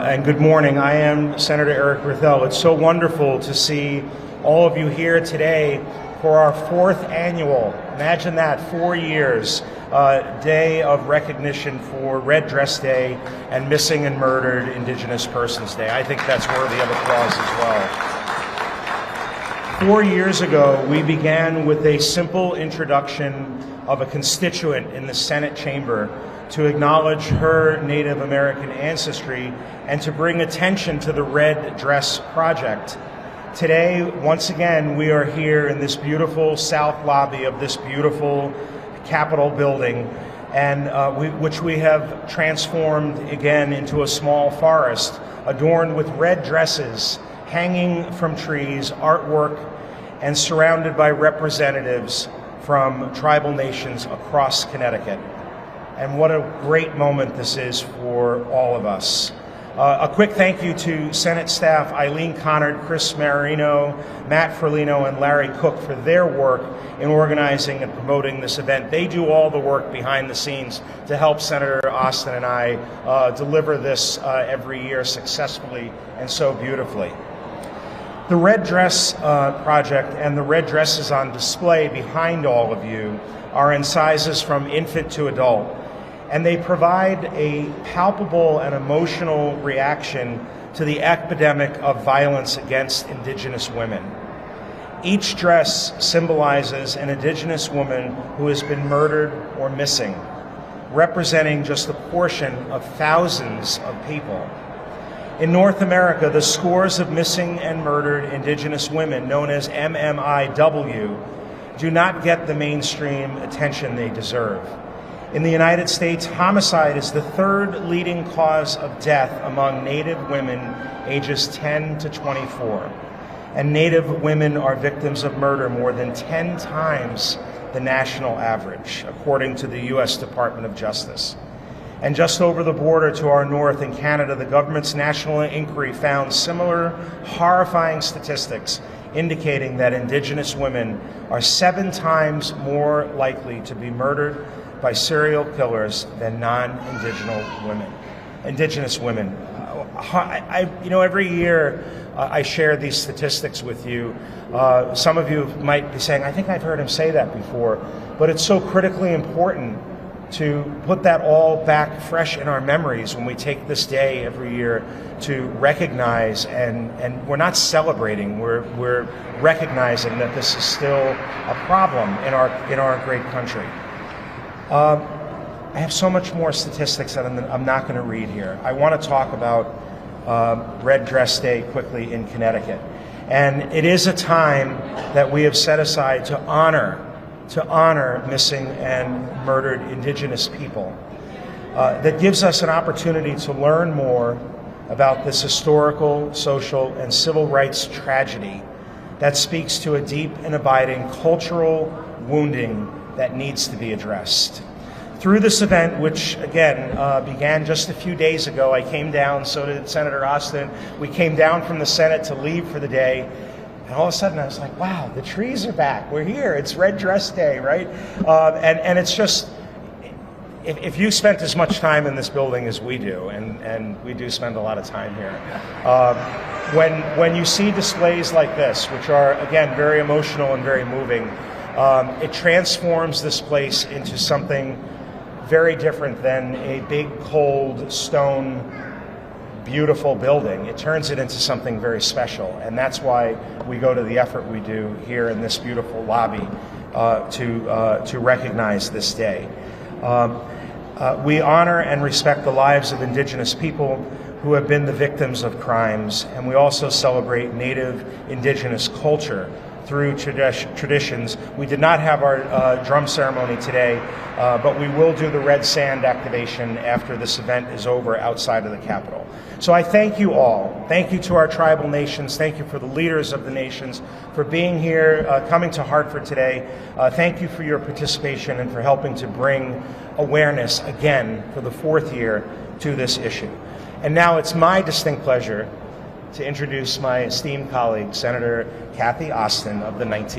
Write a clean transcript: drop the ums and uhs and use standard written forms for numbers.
And good morning. I am Senator Eric Berthel. It's so wonderful to see all of you here today for our fourth annual, imagine that, 4 years, Day of Recognition for Red Dress Day and Missing and Murdered Indigenous Persons Day. I think that's worthy of applause as well. 4 years ago, we began with a simple introduction of a constituent in the Senate chamber to acknowledge her Native American ancestry and to bring attention to the Red Dress Project. Today, once again, we are here in this beautiful south lobby of this beautiful Capitol building, and which we have transformed again into a small forest adorned with red dresses hanging from trees, artwork, and surrounded by representatives from tribal nations across Connecticut. And what a great moment this is for all of us. A quick thank you to Senate staff Eileen Connard, Chris Marino, Matt Ferlino, and Larry Cook for their work in organizing and promoting this event. They do all the work behind the scenes to help Senator Austin and I deliver this every year successfully and so beautifully. The Red Dress Project and the red dresses on display behind all of you are in sizes from infant to adult, and they provide a palpable and emotional reaction to the epidemic of violence against Indigenous women. Each dress symbolizes an Indigenous woman who has been murdered or missing, representing just a portion of thousands of people. In North America, the scores of missing and murdered Indigenous women, known as MMIP, do not get the mainstream attention they deserve. In the United States, homicide is the third leading cause of death among Native women ages 10 to 24. And Native women are victims of murder more than 10 times the national average, according to the U.S. Department of Justice. And just over the border to our north in Canada, the government's national inquiry found similar horrifying statistics indicating that Indigenous women are 7 times more likely to be murdered by serial killers than Indigenous women. Every year I share these statistics with you. Some of you might be saying, I think I've heard him say that before, but it's so critically important to put that all back fresh in our memories when we take this day every year to recognize, and we're not celebrating, we're recognizing that this is still a problem in our great country. I have so much more statistics that I'm not going to read here. I want to talk about Red Dress Day quickly in Connecticut. And it is a time that we have set aside to honor missing and murdered Indigenous people. That gives us an opportunity to learn more about this historical, social, and civil rights tragedy that speaks to a deep and abiding cultural wounding that needs to be addressed. Through this event, which again began just a few days ago, I came down, so did Senator Austin. We came down from the Senate to leave for the day, and all of a sudden I was like, wow, the trees are back. We're here. It's Red Dress Day, right? And it's just, if you spent as much time in this building as we do, and we do spend a lot of time here, when you see displays like this, which are, again, very emotional and very moving, it transforms this place into something very different than a big, cold, stone, beautiful building. It turns it into something very special, and that's why we go to the effort we do here in this beautiful lobby to recognize this day. We honor and respect the lives of Indigenous people who have been the victims of crimes, and we also celebrate Native Indigenous culture through traditions. We did not have our drum ceremony today, but we will do the red sand activation after this event is over outside of the Capitol. So I thank you all. Thank you to our tribal nations. Thank you for the leaders of the nations for being here, coming to Hartford today. Thank you for your participation and for helping to bring awareness again for the 4th year to this issue. And now it's my distinct pleasure to introduce my esteemed colleague, Senator Kathy Austin of the 19th.